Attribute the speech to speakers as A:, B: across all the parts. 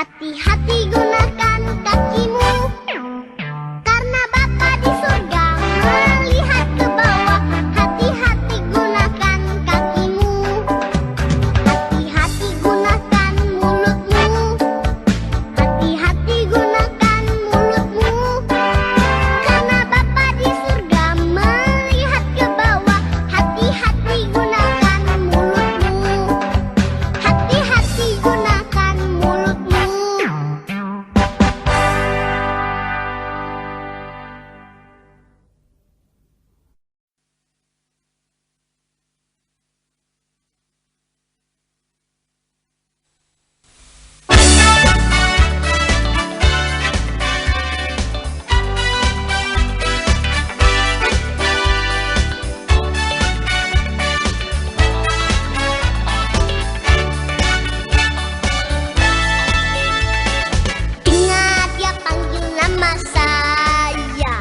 A: Hati-hati gunakan kakimu, karena Bapa di surga melihat ke bawah. Hati-hati gunakan kakimu, hati-hati gunakan mulutmu, hati-hati gunakan mulutmu, karena Bapa di surga melihat ke bawah. Hati-hati gunakan mulutmu, hati-hati gunakan mulutmu. Dengar dia panggil nama saya,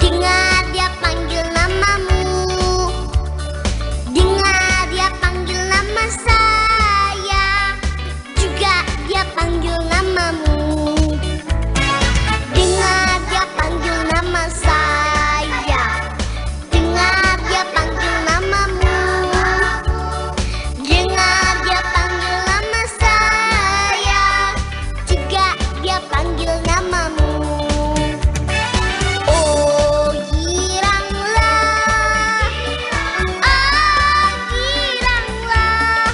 A: dengar dia panggil namamu, dengar dia panggil nama saya, juga dia panggil namamu. Dengar dia panggil nama saya, dengar dia panggil namamu, dengar dia panggil nama saya, juga dia panggil namamu. Oh giranglah, oh giranglah,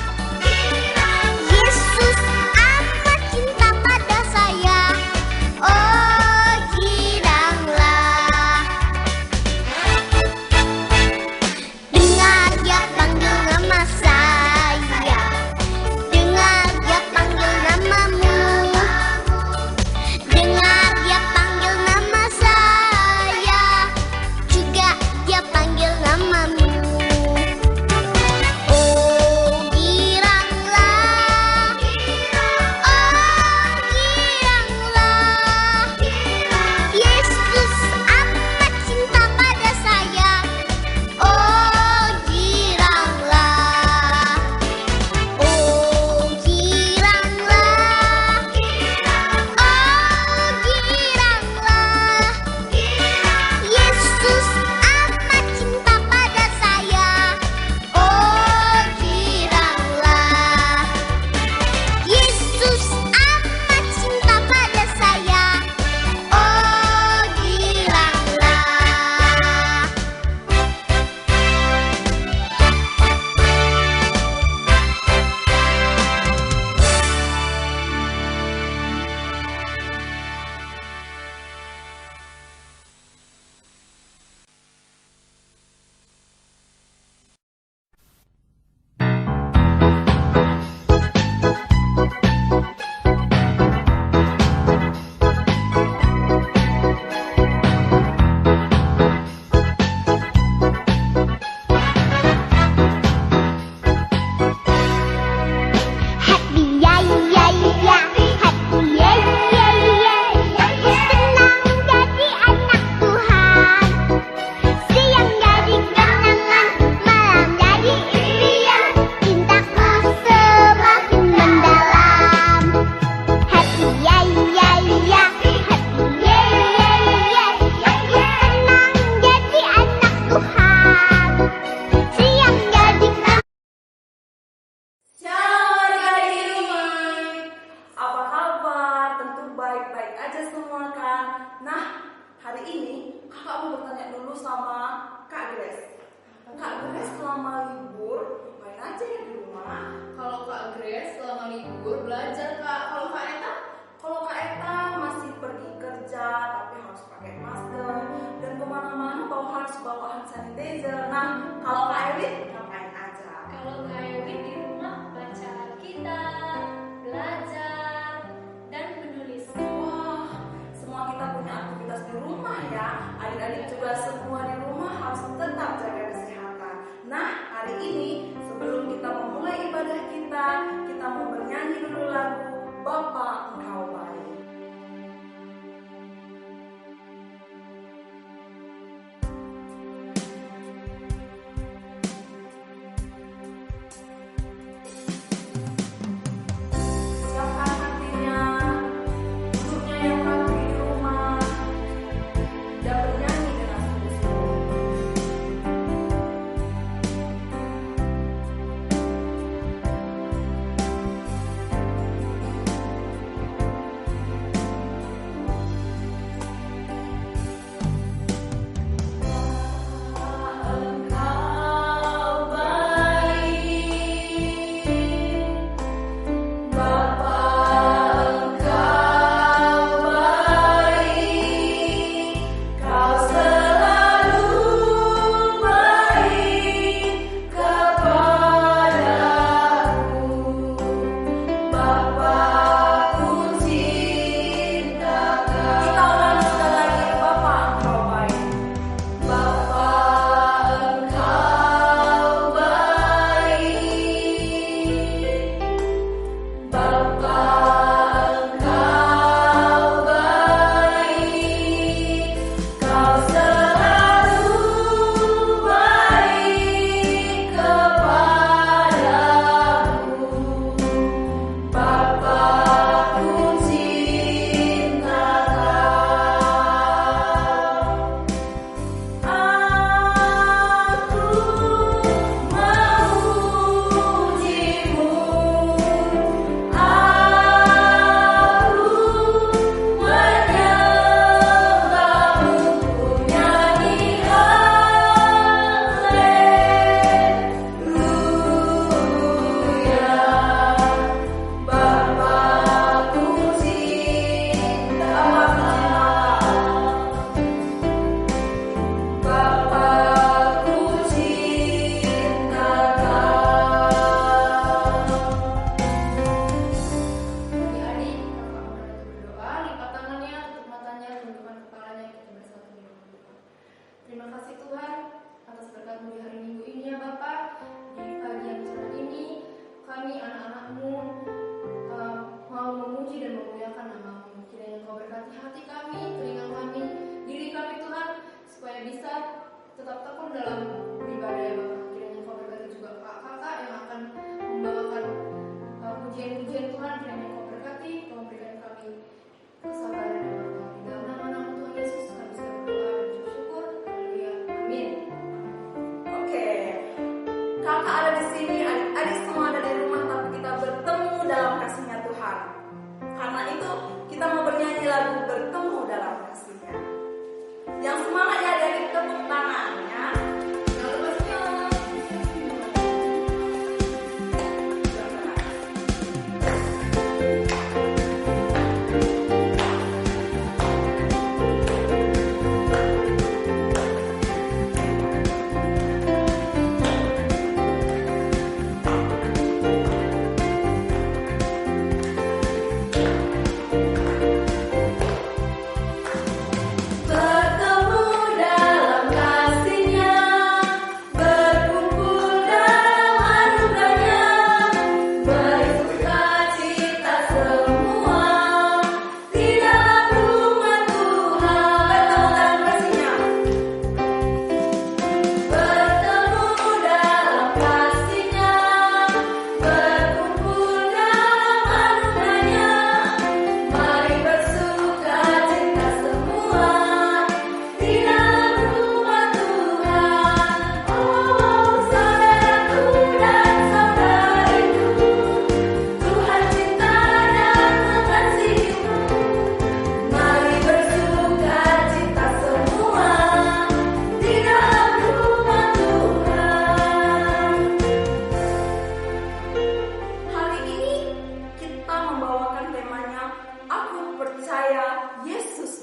A: Yesus amat cinta pada saya. Oh giranglah, dengar dia panggil nama saya, dengar dia panggil namamu, dengar dia panggil nama saya, juga dia panggil namamu. Oh giranglah, oh giranglah, Yesus amat cinta pada saya. Oh giranglah, oh giranglah, oh giranglah, Yesus amat cinta pada saya. Oh giranglah, Yesus amat cinta pada saya. Oh giranglah. Happy ya ya ya, happy ya ya ya, senang jadi anak Tuhan. Siang jadi kenangan, malam jadi impian, cintaku semakin mendalam. Happy ya ya ya, happy ya ya ya, senang jadi anak Tuhan. Siang jadi kenangan.
B: Shalom warga di rumah, apa kabar? Tentu baik-baik aja semua kan? Nah, hari ini kakak mau bertanya dulu sama Kak Grace. Kak Grace selama libur ngapain aja ya di rumah?
C: Kalau Kak Grace selama libur belajar Kak. Kalau Kak Eta?
B: Kalau Kak Eta masih pergi kerja tapi harus pakai masker dan kemana-mana harus bawa hand sanitizer. Nah, kalau Kak Erin ngapain aja?
D: Kalau Kak Ewin di rumah baca Alkitab, belajar, dan menulis.
B: Wah, semua kita punya aktivitas di rumah ya. Adik-adik juga semua di rumah harus tetap jaga kesehatan. Nah, hari ini sebelum kita memulai ibadah kita mau bernyanyi dulu lagu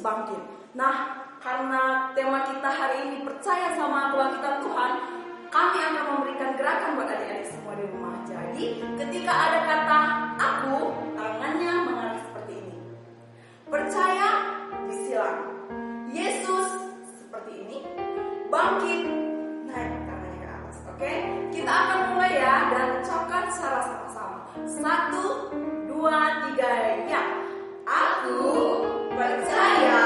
B: bangkit. Nah, karena tema kita hari ini percaya sama kebangkitan Tuhan, kami akan memberikan gerakan buat adik-adik semua di rumah. Jadi, ketika ada kata aku, tangannya mengalir seperti ini. Percaya, disilang. Yesus seperti ini. Bangkit, naik tangannya ke atas. Oke? Kita akan mulai ya dan ucapkan secara sama-sama. 1, 2, 3, ya. Aku percaya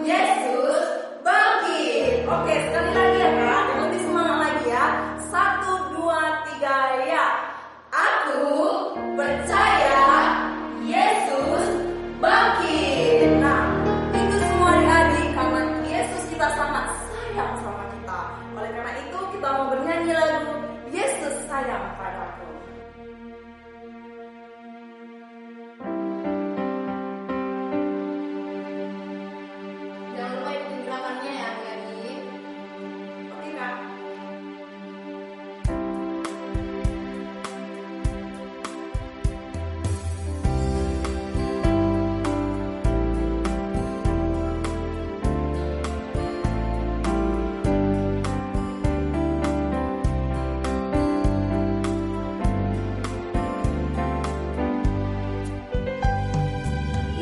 B: Yesus bangkit. Oke, sekali lagi ya Kak. Yang lebih semangat lagi ya. 1, 2, 3, ya. Aku percaya Yesus bangkit. Nah, itu semua adik-adik karena Yesus kita sangat sayang sama kita. Oleh karena itu kita mau bernyanyi lagu Yesus sayang padaku.
C: Jangan lupa ikutin gerakannya ya adik-adik.
B: Oke Kak.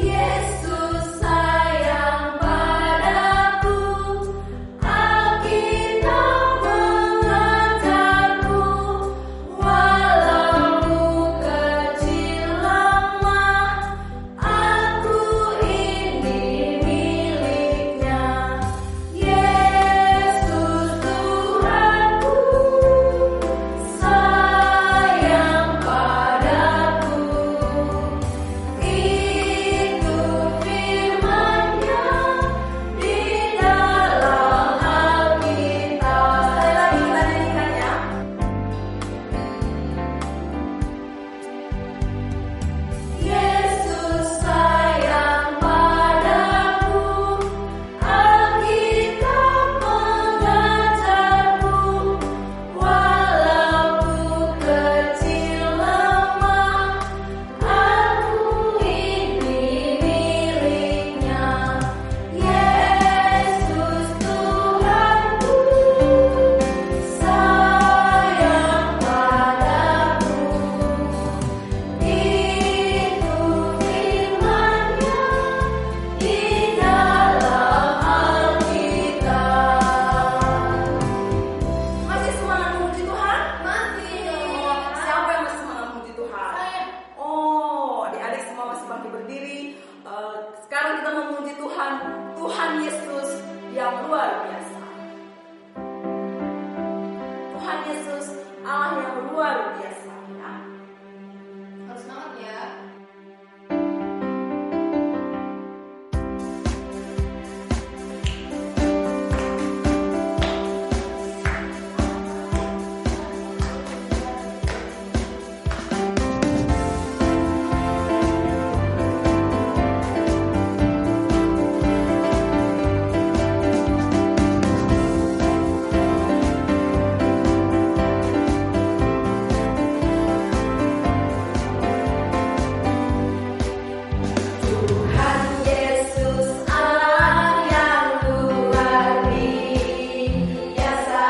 B: Yesus sayang padaku, Alkitab mengajarku, walau kecil lemah, aku ini miliknya. Yesus Tuhanku, sayang padaku. Itu firman-Nya di dalam Alkitab. Sekali lagi kita nyanyikan ya. Yesus sayang padaku, Alkitab mengajarku, walau kecil lemah, aku ini miliknya. Yesus Tuhanku, sayang padaku. Itu firman-Nya di dalam Alkitab. Masih semangat memuji Tuhan? Masih. Siapa yang masih semangat memuji Tuhan?
C: Saya.
B: Oh, adik-adik semua masih bangkit berdiri. Sekarang kita memuji Tuhan, Tuhan Yesus yang luar biasa. Tuhan Yesus Allah yang luar biasa. Ya.
C: Harus semangat ya.
B: Tuhan Yesus Allah yang luar biasa,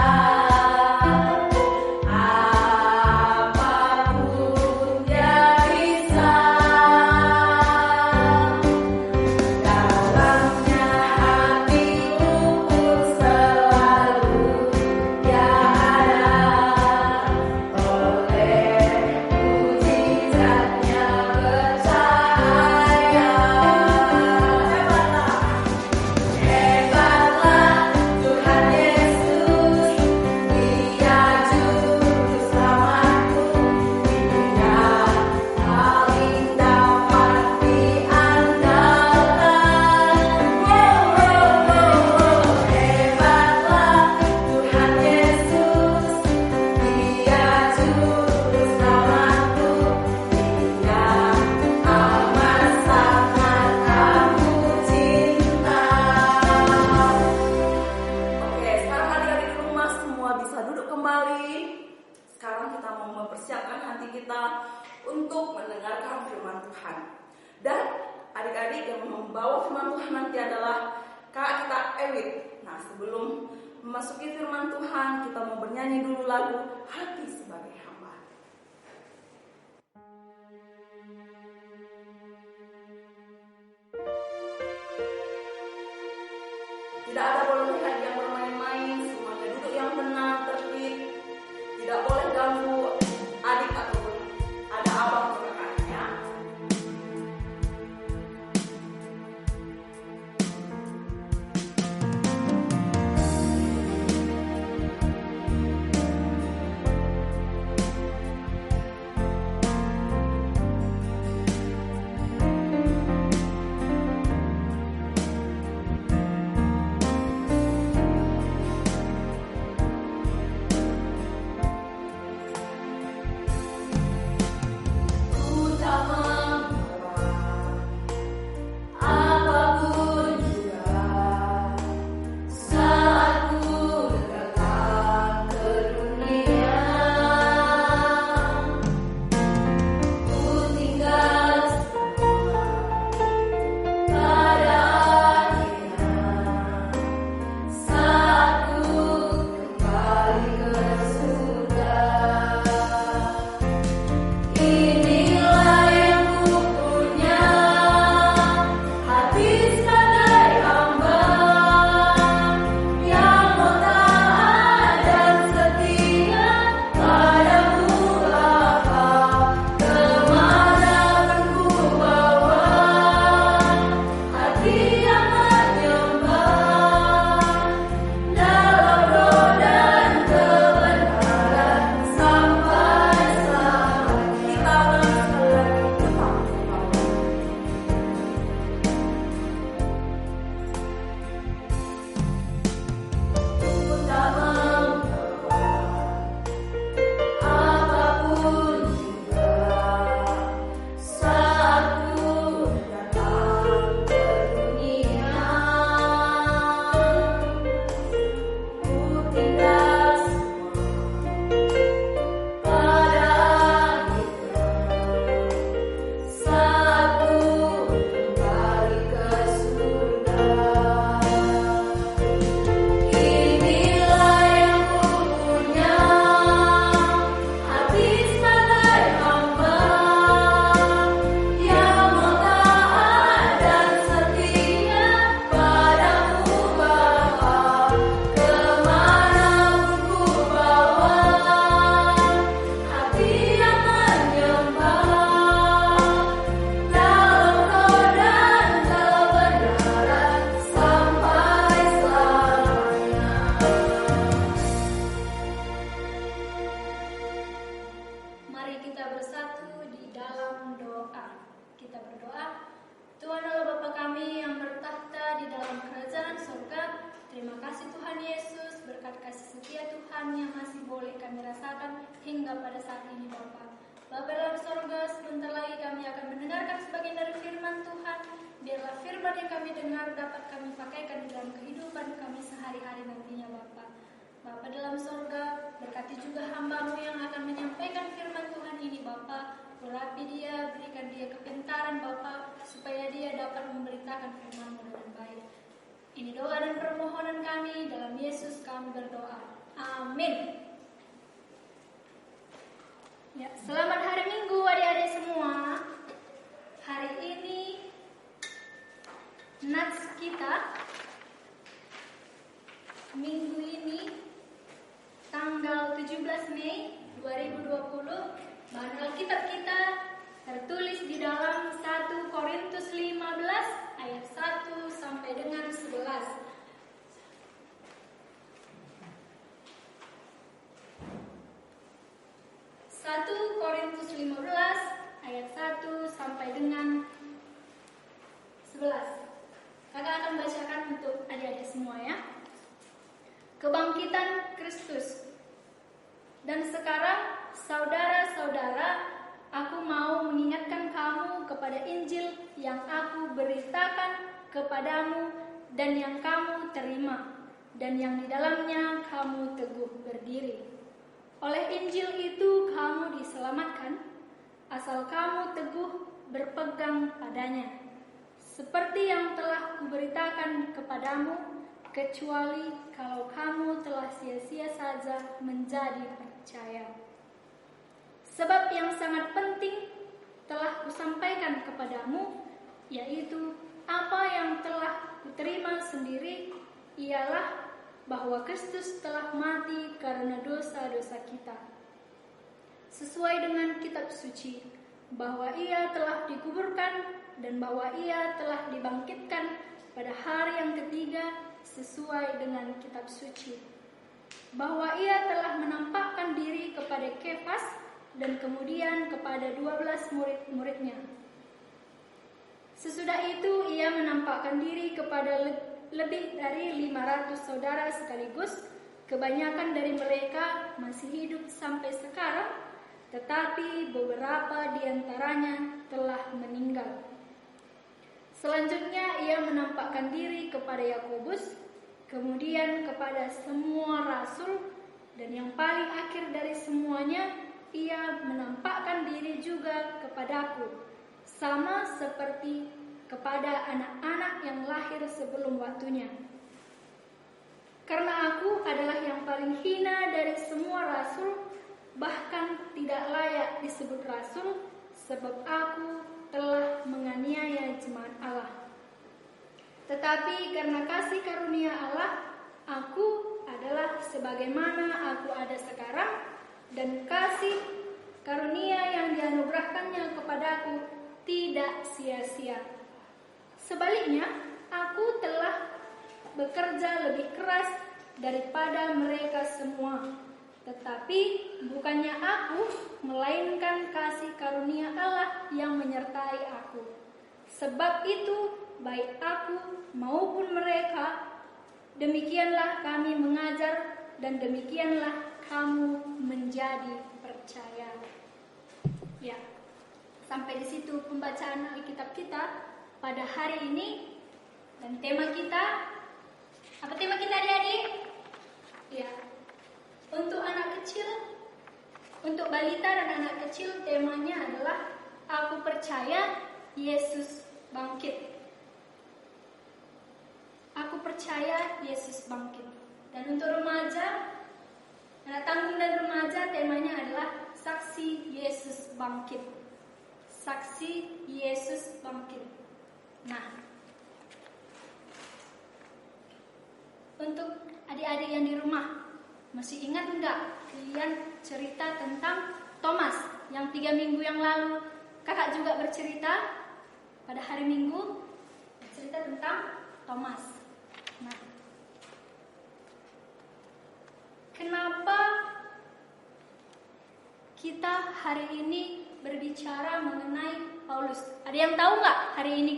B: apapun Dia bisa. Dalamnya hatiku pun selalu Dia ada, oleh mujizatnya percaya. Hebatlah Tuhan Yesus, Dia juru selamatku, Dia paling dapat diandalkan. Hebatlah Tuhan Yesus, Dia juru selamatku, Dia amat sangat aku cinta. Oke, sekarang adik-adik di rumah semua bisa duduk kembali. Sekarang kita mau mempersiapkan hati kita untuk mendengarkan firman Tuhan. Dan adik-adik adik-adik yang membawa firman Tuhan nanti adalah kakak kita Ewit. Nah, sebelum memasuki firman Tuhan, kita mau bernyanyi dulu lagu Hati Sebagai Hamba. Tidak ada boleh lihat yang bermain-main, semuanya duduk yang tenang, tertib. Tidak boleh ganggu adik ataupun ada abang atau kakaknya.
D: hingga pada saat ini Bapa. Bapa dalam sorga, sebentar lagi kami akan mendengarkan sebagian dari firman Tuhan. Biarlah firman yang kami dengar dapat kami pakaikan di dalam kehidupan kami sehari-hari nantinya Bapa. Bapa dalam sorga, berkati juga hamba-Mu yang akan menyampaikan firman Tuhan ini Bapa. Urapi dia, berikan dia kepintaran Bapa, supaya dia dapat memberitakan firman-Mu dengan baik. Ini doa dan permohonan kami, dalam Yesus kami berdoa. Amin. Ya, selamat hari Minggu adik-adik semua. Hari ini nats kita minggu ini tanggal 17 Mei 2020. Bahan Alkitab kita tertulis di dalam 1 Korintus 15 ayat 1 sampai dengan 11. 1 Korintus 15 ayat 1 sampai dengan 11. Kakak akan bacakan untuk adik-adik semua ya. Kebangkitan Kristus. Dan sekarang saudara-saudara, aku mau mengingatkan kamu kepada Injil yang aku beritakan kepadamu dan yang kamu terima, dan yang di dalamnya kamu teguh berdiri. Oleh Injil itu kamu diselamatkan, asal kamu teguh berpegang padanya. seperti yang telah kuberitakan kepadamu, kecuali kalau kamu telah sia-sia saja menjadi percaya. Sebab yang sangat penting telah kusampaikan kepadamu, yaitu apa yang telah kuterima sendiri, ialah bahwa Kristus telah mati karena dosa-dosa kita, sesuai dengan kitab suci, bahwa ia telah dikuburkan dan bahwa ia telah dibangkitkan pada hari yang ketiga sesuai dengan kitab suci, bahwa ia telah menampakkan diri kepada Kefas dan kemudian kepada 12 murid-muridnya. Sesudah itu ia menampakkan diri kepada lebih dari 500 saudara sekaligus. Kebanyakan dari mereka masih hidup sampai sekarang, tetapi beberapa di antaranya telah meninggal. Selanjutnya ia menampakkan diri kepada Yakobus, kemudian kepada semua rasul, dan yang paling akhir dari semuanya, ia menampakkan diri juga kepadaku, sama seperti kepada anak-anak yang lahir sebelum waktunya. Karena aku adalah yang paling hina dari semua rasul, bahkan tidak layak disebut rasul, sebab aku telah menganiaya jemaat Allah. Tetapi karena kasih karunia Allah, aku adalah sebagaimana aku ada sekarang, dan kasih karunia yang dianugerahkannya kepadaku tidak sia-sia. Sebaliknya, aku telah bekerja lebih keras daripada mereka semua. Tetapi bukannya aku, melainkan kasih karunia Allah yang menyertai aku. Sebab itu, baik aku maupun mereka, demikianlah kami mengajar dan demikianlah kamu menjadi percaya. Ya, sampai di situ pembacaan Alkitab kita pada hari ini. Dan tema kita, apa tema kita adik-adik? Ya, untuk anak kecil, untuk balita dan anak kecil, temanya adalah aku percaya Yesus bangkit. Aku percaya Yesus bangkit. Dan untuk remaja, anak tanggung dan remaja, temanya adalah saksi Yesus bangkit. Saksi Yesus bangkit. Nah, untuk adik-adik yang di rumah, masih ingat enggak kalian cerita tentang Thomas yang 3 minggu yang lalu kakak juga bercerita pada hari Minggu, cerita tentang Thomas. Nah, kenapa kita hari ini berbicara mengenai Paulus? Ada yang tahu nggak hari ini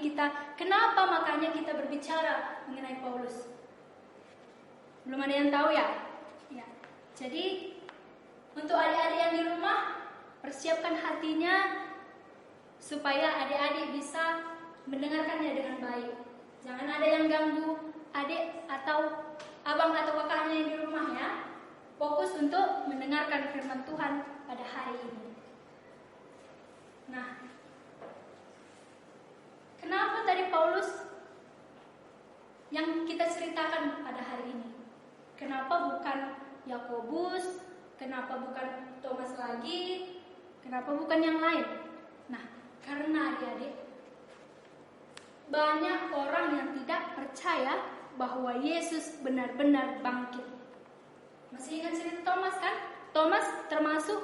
D: kenapa makanya kita berbicara mengenai Paulus? Belum ada yang tahu ya? Ya. Jadi untuk adik-adik yang di rumah, persiapkan hatinya supaya adik-adik bisa mendengarkannya dengan baik. Jangan ada yang ganggu adik atau abang atau kakaknya yang di rumah ya. Fokus untuk mendengarkan firman Tuhan pada hari ini. Nah, kenapa tadi Paulus yang kita ceritakan pada hari ini? Kenapa bukan Yakobus? Kenapa bukan Thomas lagi? Kenapa bukan yang lain? Nah, karena adik-adik, banyak orang yang tidak percaya bahwa Yesus benar-benar bangkit. Masih ingat cerita Thomas kan? Thomas termasuk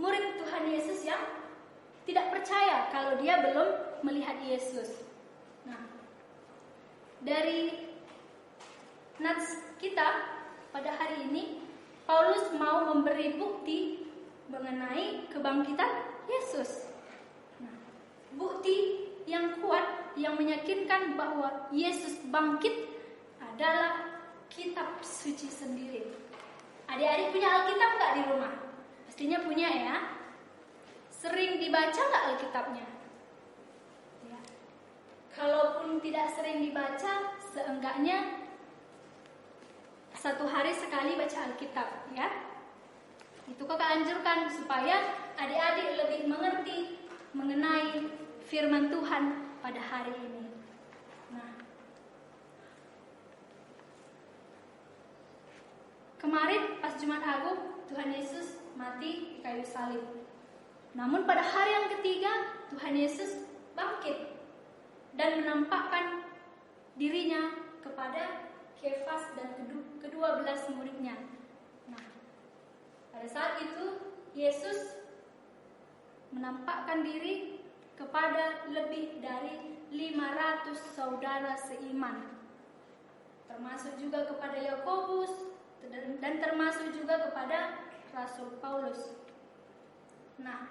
D: murid Tuhan Yesus yang tidak percaya kalau dia belum melihat Yesus. Nah, dari nats kita pada hari ini, Paulus mau memberi bukti mengenai kebangkitan Yesus. Nah, bukti yang kuat yang meyakinkan bahwa Yesus bangkit adalah kitab suci sendiri. Adik-adik punya Alkitab nggak di rumah? Pastinya punya ya. Sering dibaca nggak Alkitabnya? Ya. Kalaupun tidak sering dibaca, seenggaknya 1 hari sekali baca Alkitab ya. Itu kakak anjurkan supaya adik-adik lebih mengerti mengenai firman Tuhan pada hari ini. Nah, kemarin pas Jumat Agung Tuhan Yesus mati di kayu salib. Namun pada hari yang ketiga Tuhan Yesus bangkit dan menampakkan dirinya kepada Kefas dan kedua belas muridnya. Nah, pada saat itu Yesus menampakkan diri kepada lebih dari 500 saudara seiman, termasuk juga kepada Yakobus dan termasuk juga kepada Rasul Paulus. Nah,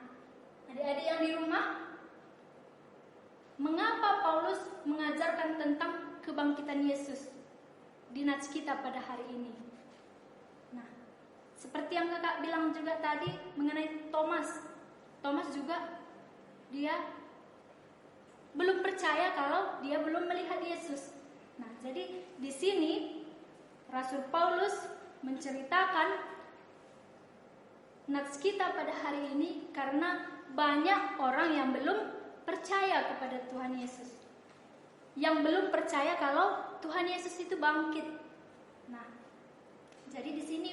D: adik-adik yang di rumah, mengapa Paulus mengajarkan tentang kebangkitan Yesus di nats kita pada hari ini? Nah, seperti yang kakak bilang juga tadi mengenai Thomas juga dia belum percaya kalau dia belum melihat Yesus. Nah, jadi di sini Rasul Paulus menceritakan nats kita pada hari ini karena banyak orang yang belum percaya kepada Tuhan Yesus, yang belum percaya kalau Tuhan Yesus itu bangkit. Nah, jadi di sini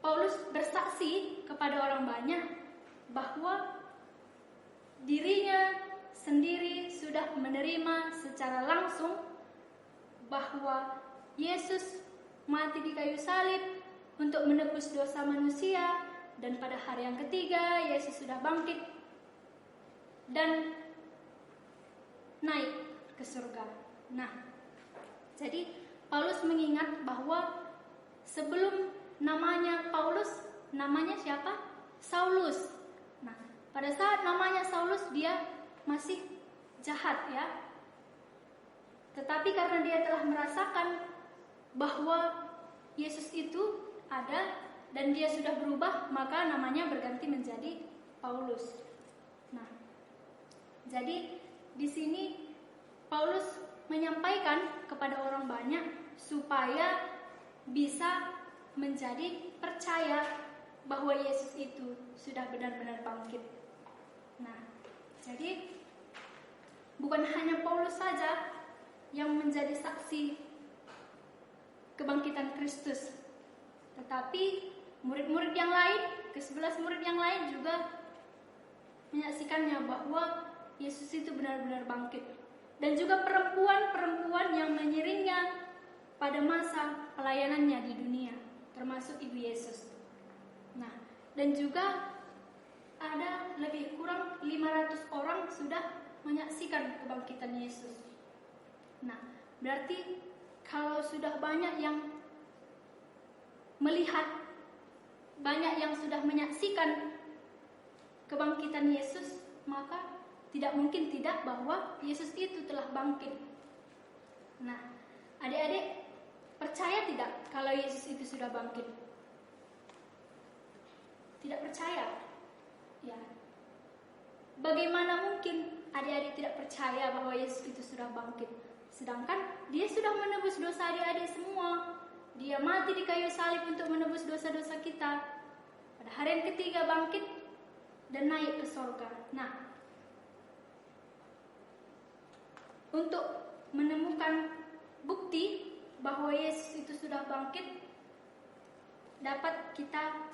D: Paulus bersaksi kepada orang banyak bahwa dirinya sendiri sudah menerima secara langsung bahwa Yesus mati di kayu salib untuk menebus dosa manusia, dan pada hari yang ketiga Yesus sudah bangkit dan naik ke surga. Nah, jadi Paulus mengingat bahwa sebelum namanya Paulus, namanya siapa? Saulus. Nah, pada saat namanya Saulus dia masih jahat ya. Tetapi karena dia telah merasakan bahwa Yesus itu ada dan dia sudah berubah, maka namanya berganti menjadi Paulus. Nah, jadi di sini Paulus menyampaikan kepada orang banyak supaya bisa menjadi percaya bahwa Yesus itu sudah benar-benar bangkit. Nah, jadi bukan hanya Paulus saja yang menjadi saksi kebangkitan Kristus, tetapi murid-murid yang lain, ke-11 murid yang lain juga menyaksikannya bahwa Yesus itu benar-benar bangkit. Dan juga perempuan-perempuan yang mengiringnya pada masa pelayanannya di dunia, termasuk Ibu Yesus. Nah, dan juga ada lebih kurang 500 orang sudah menyaksikan kebangkitan Yesus. Nah, berarti kalau sudah banyak yang melihat, banyak yang sudah menyaksikan kebangkitan Yesus, maka tidak mungkin tidak bahwa Yesus itu telah bangkit. Nah, adik-adik percaya tidak kalau Yesus itu sudah bangkit? Tidak percaya? Ya. Bagaimana mungkin adik-adik tidak percaya bahwa Yesus itu sudah bangkit? Sedangkan dia sudah menebus dosa adik-adik semua. Dia mati di kayu salib untuk menebus dosa-dosa kita. Pada hari yang ketiga bangkit dan naik ke surga. Nah, untuk menemukan bukti bahwa Yesus itu sudah bangkit, dapat kita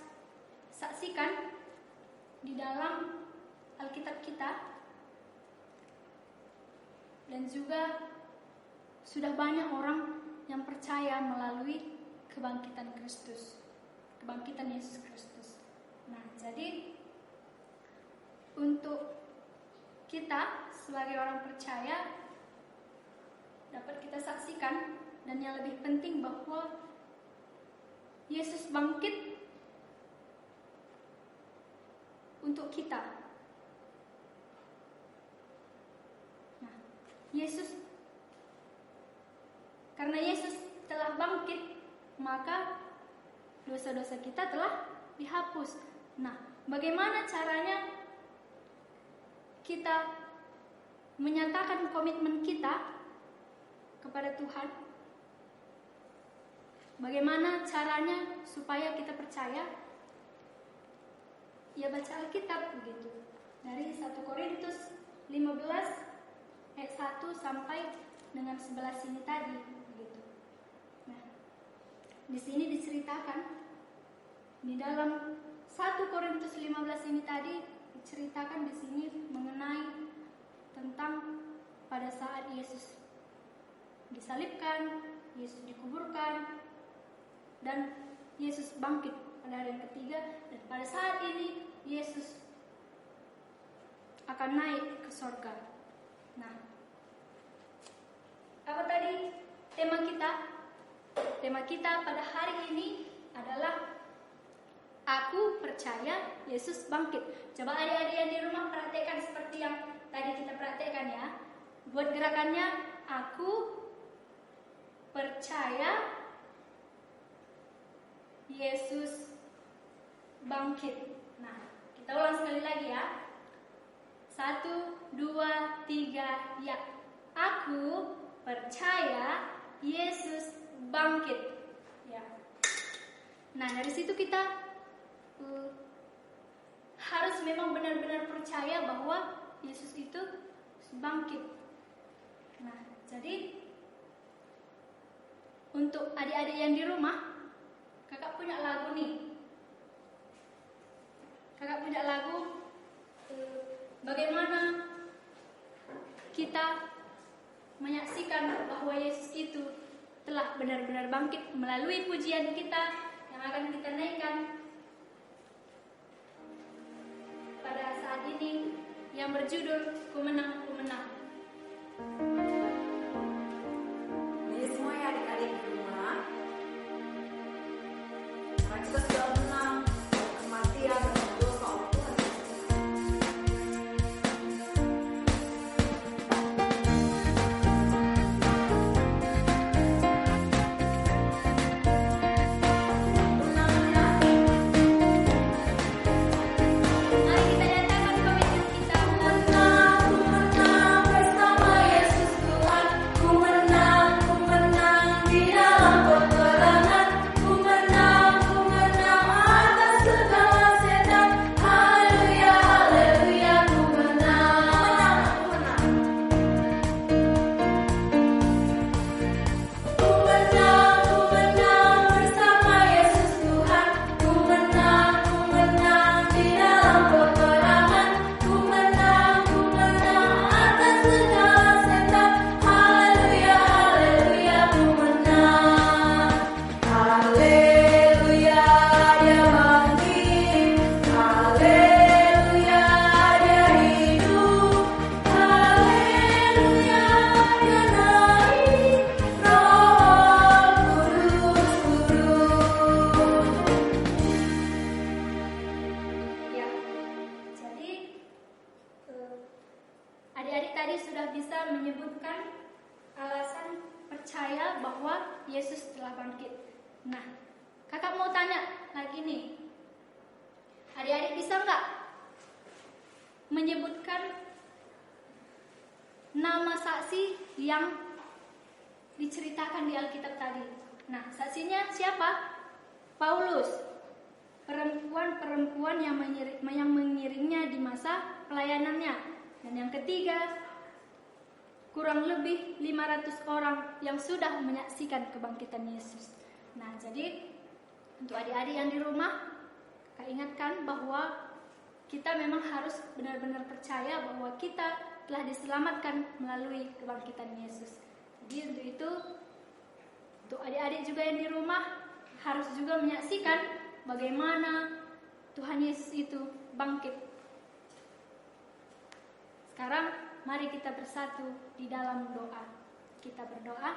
D: saksikan di dalam Alkitab kita, dan juga sudah banyak orang yang percaya melalui kebangkitan Kristus, kebangkitan Yesus Kristus. Nah, jadi untuk kita sebagai orang percaya dapat kita saksikan, dan yang lebih penting bahwa Yesus bangkit untuk kita. Nah, karena Yesus telah bangkit, maka dosa-dosa kita telah dihapus. Nah, bagaimana caranya kita menyatakan komitmen kita kepada Tuhan? Bagaimana caranya supaya kita percaya? Ya, baca Alkitab begitu. Dari 1 Korintus 15 ayat 1 sampai dengan 11 ini tadi gitu. Nah, di sini diceritakan di dalam 1 Korintus 15 ini tadi diceritakan di sini mengenai tentang pada saat Yesus disalibkan, Yesus dikuburkan, dan Yesus bangkit pada hari yang ketiga, dan pada saat ini Yesus akan naik ke surga. Nah, apa tadi tema kita? Tema kita pada hari ini adalah aku percaya Yesus bangkit. Coba adik-adik yang di rumah praktekkan seperti yang tadi kita praktekkan ya. Buat gerakannya, aku percaya Yesus bangkit. Nah, kita ulang sekali lagi ya. 1, 2, 3, ya. Aku percaya Yesus bangkit. Ya. Nah, dari situ kita harus memang benar-benar percaya bahwa Yesus itu bangkit. Nah, jadi untuk adik-adik yang di rumah, kakak punya lagu nih. Kakak punya lagu bagaimana kita menyaksikan bahwa Yesus itu telah benar-benar bangkit melalui pujian kita yang akan kita naikkan pada saat ini yang berjudul Ku Menang, Ku Menang.
B: Jadi semua ya adik-adik di rumah, karena kita sudah menang kematian dan dosa oleh Tuhan Yesus.
D: Mari kita nyatakan komitmen kita.
B: Menang, ku menang bersama Yesus Tuhan. Ku menang di dalam peperangan. Ku menang atas segala setan. Haleluya, haleluya, ku menang. Ku menang bersama Yesus Tuhan. Ku menang di dalam peperangan. Ku menang atas segala setan. Haleluya, haleluya, ku menang. Haleluya, dia bangkit. Haleluya, dia hidup. Haleluya, dia naik. Roh Kudus turun.
D: Ya, jadi adik-adik tadi sudah bisa menyebutkan alasan percaya bahwa Yesus telah bangkit. Nah, kakak mau tanya lagi nih, adik-adik bisa nggak menyebutkan nama saksi yang diceritakan di Alkitab tadi? Nah, saksinya siapa? Paulus, perempuan-perempuan yang mengiringnya di masa pelayanannya. Dan yang ketiga, kurang lebih 500 orang yang sudah menyaksikan kebangkitan Yesus. Nah, jadi untuk adik-adik yang di rumah, Kak ingatkan bahwa kita memang harus benar-benar percaya bahwa kita telah diselamatkan melalui kebangkitan Yesus. Jadi untuk itu, untuk adik-adik juga yang di rumah harus juga menyaksikan bagaimana Tuhan Yesus itu bangkit. Sekarang mari kita bersatu di dalam doa. Kita berdoa.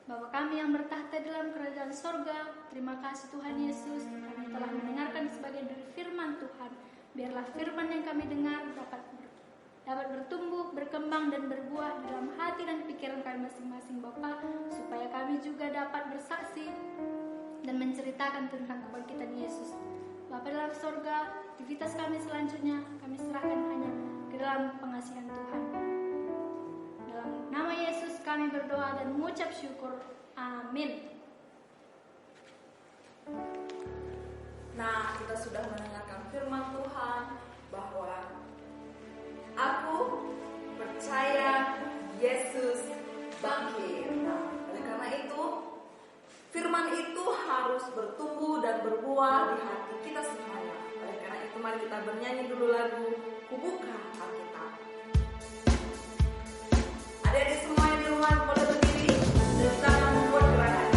D: Bapa kami yang bertahta dalam kerajaan sorga, terima kasih Tuhan Yesus, kami telah mendengarkan sebagian dari firman Tuhan. Biarlah firman yang kami dengar dapat bertumbuh, berkembang dan berbuah dalam hati dan pikiran kami masing-masing Bapa, supaya kami juga dapat bersaksi dan menceritakan tentang kebangkitan Yesus. Bapa dalam sorga, aktivitas kami selanjutnya kami serahkan hanya ke dalam pengasihan Tuhan. Dalam nama Yesus kami berdoa dan mengucap syukur. Amin.
B: Nah, kita sudah mendengarkan firman Tuhan bahwa Aku percaya Yesus bangkit. Nah, oleh karena itu, firman itu harus bertumbuh dan berbuah di hati kita semuanya. Oleh karena itu, mari kita bernyanyi dulu lagu Kubuka Alkitab. Adik-adik semua yang di rumah boleh berdiri dan kita akan membuat gerakannya.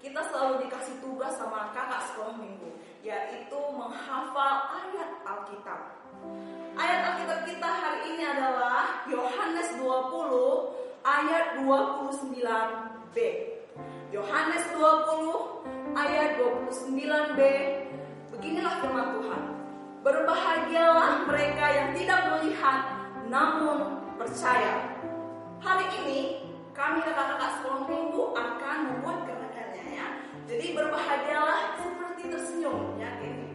B: Kita selalu dikasih tugas sama kakak sekolah minggu, yaitu menghafal ayat Alkitab. Ayat Alkitab kita hari ini adalah Yohanes 20 ayat 29b. Yohanes 20 ayat 29b. Beginilah firman Tuhan. Berbahagialah mereka yang tidak melihat namun percaya. Hari ini kami kakak-kakak sekolah minggu akan membuat gerakannya ya. Jadi berbahagialah seperti tersenyum ya ini.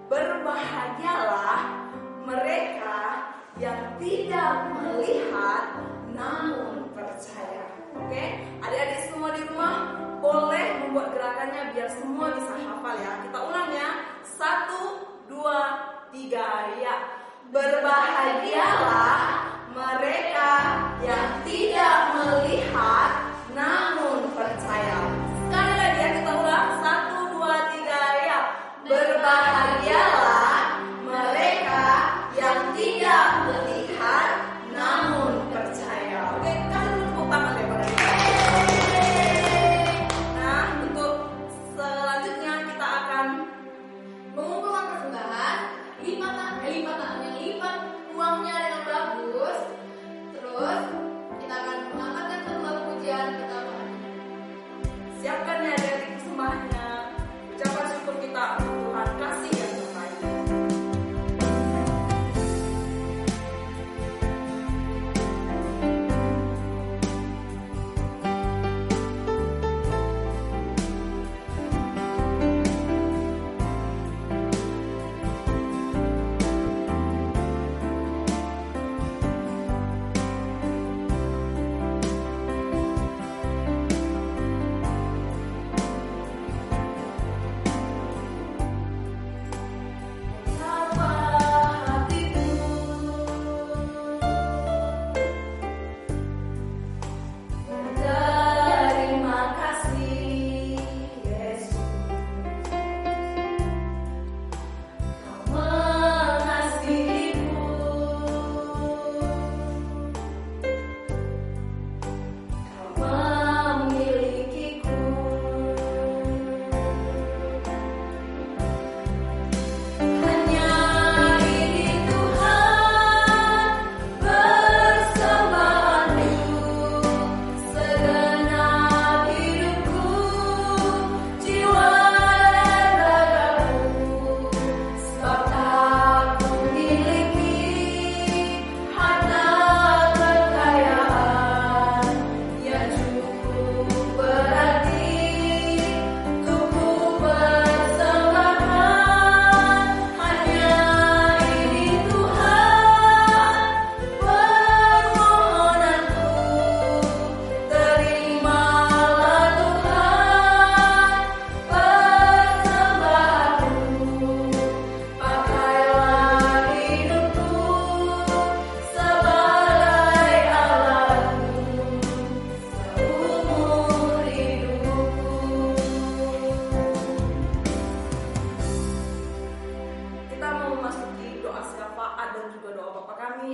B: Berbahagialah mereka yang tidak melihat namun percaya. Oke? Adik-adik semua di rumah boleh membuat gerakannya biar semua bisa hafal ya. Kita ulang ya. 1, 2, 3 ya. Berbahagialah mereka yang tidak melihat namun percaya. Sekali lagi ya kita ulang. 1, 2, 3 ya. Berbahagialah mereka yang tidak melihat namun percaya. Oke, kasih tepuk tangan ya pada kita. Nah, untuk selanjutnya kita akan
C: Mengumpulkan persembahan, lipat uangnya dengan bagus. Terus kita akan mengangkatkan satu lagu pujian kita Tuhan.
B: siapkan ya dari persembahannya. Ucapan syukur kita untuk Tuhan kasih yang terbaik.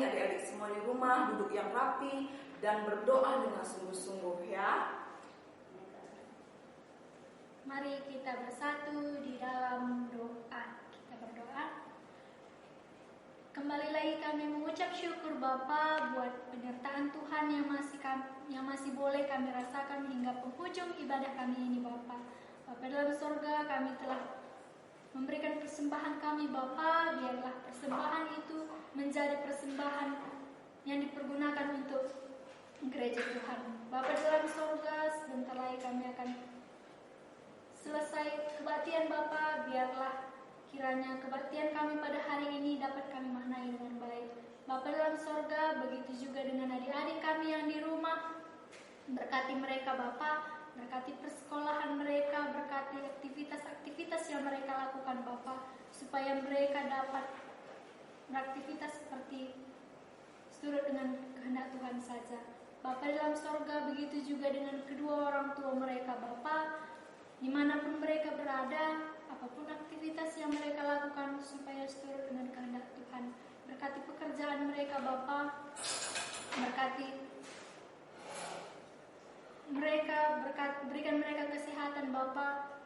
B: adik-adik semua di rumah duduk yang rapi dan berdoa dengan sungguh-sungguh ya.
D: Mari kita bersatu di dalam doa. Kita berdoa. Kembali lagi kami mengucap syukur Bapa buat penyertaan Tuhan yang masih boleh kami rasakan hingga penghujung ibadah kami ini Bapa. Bapa dalam surga, kami telah memberikan persembahan kami Bapa, biarlah persembahan itu menjadi persembahan yang dipergunakan untuk gereja Tuhan. Bapa dalam surga, sebentar lagi kami akan selesai kebaktian Bapa, biarlah kiranya kebaktian kami pada hari ini dapat kami maknai dengan baik. Bapa dalam surga, begitu juga dengan adik-adik kami yang di rumah. Berkati mereka Bapa, berkati persekolahan mereka, berkati aktivitas-aktivitas yang mereka lakukan Bapa, supaya mereka dapat beraktivitas seperti seturut dengan kehendak Tuhan saja. Bapa dalam surga, begitu juga dengan kedua orang tua mereka Bapa, dimanapun mereka berada, apapun aktivitas yang mereka lakukan supaya seturut dengan kehendak Tuhan. Berkati pekerjaan mereka Bapa, berkati mereka, berikan mereka kesehatan Bapa,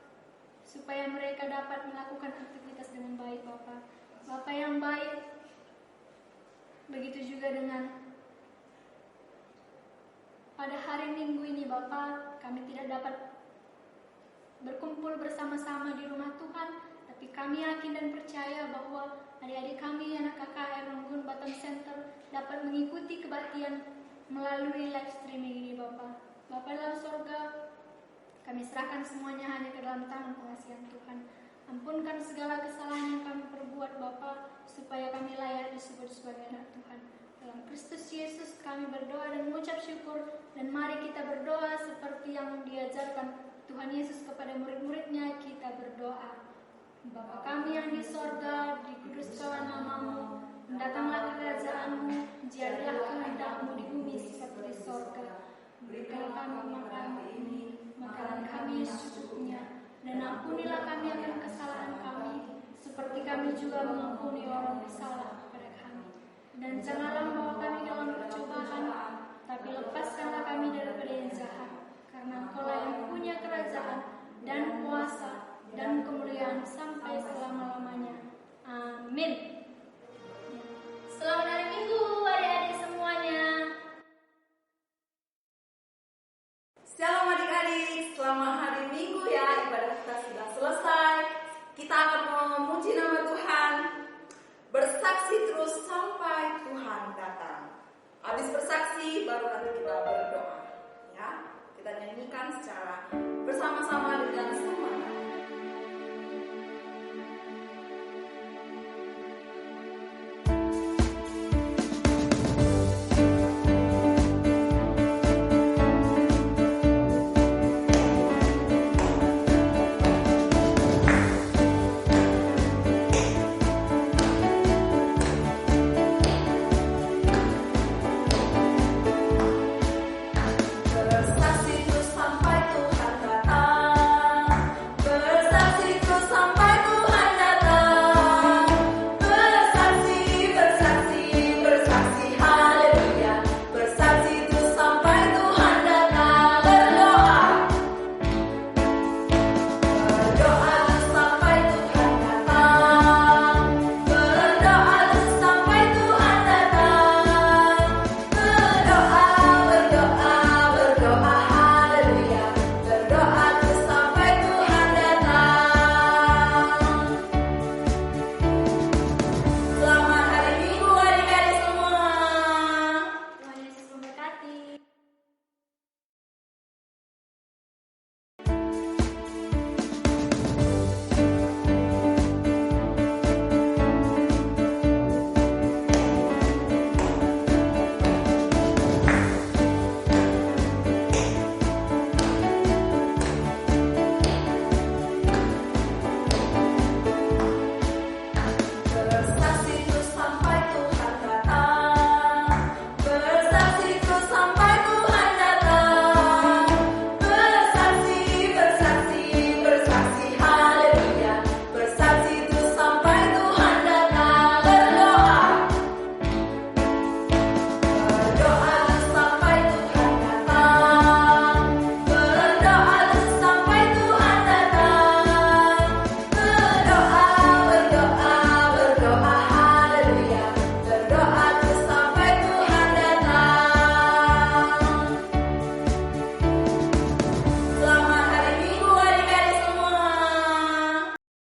D: supaya mereka dapat melakukan aktivitas dengan baik Bapa. Bapa yang baik, begitu juga dengan pada hari Minggu ini Bapa, kami tidak dapat berkumpul bersama-sama di rumah Tuhan, tapi kami yakin dan percaya bahwa adik-adik kami anak KKR Ronggun Batam Center dapat mengikuti kebaktian melalui live streaming ini Bapa. Bapa dalam surga, kami serahkan semuanya hanya ke dalam tangan pengasihan Tuhan. Ampunkan segala kesalahan yang kami perbuat Bapa, supaya kami layak disebut sebagai anak Tuhan. Dalam Kristus Yesus kami berdoa dan mengucap syukur, dan mari kita berdoa seperti yang diajarkan Tuhan Yesus kepada murid-muridnya. Kita berdoa. Bapa kami yang di sorga, dikuduskan namamu, datanglah kerajaanmu, jadilah kehendak-mu di bumi seperti di sorga. Berikanlah kami makan hari ini, makanan kami yang secukupnya, dan ampunilah kami akan kesalahan kami, seperti kami juga mengampuni orang bersalah kepada kami. Dan janganlah membawa kami dalam percobaan, tapi lepaskanlah kami daripada yang jahat, karena Engkaulah yang punya kerajaan dan kuasa dan kemuliaan sampai selama-lamanya. Amin. Selamat hari Minggu adik-adik semuanya.
B: Shalom adik-adik, selamat hari Minggu ya, ibadah kita sudah selesai. Kita akan memuji nama Tuhan, bersaksi terus sampai Tuhan datang. Habis bersaksi baru nanti kita berdoa ya. Kita nyanyikan secara bersama-sama.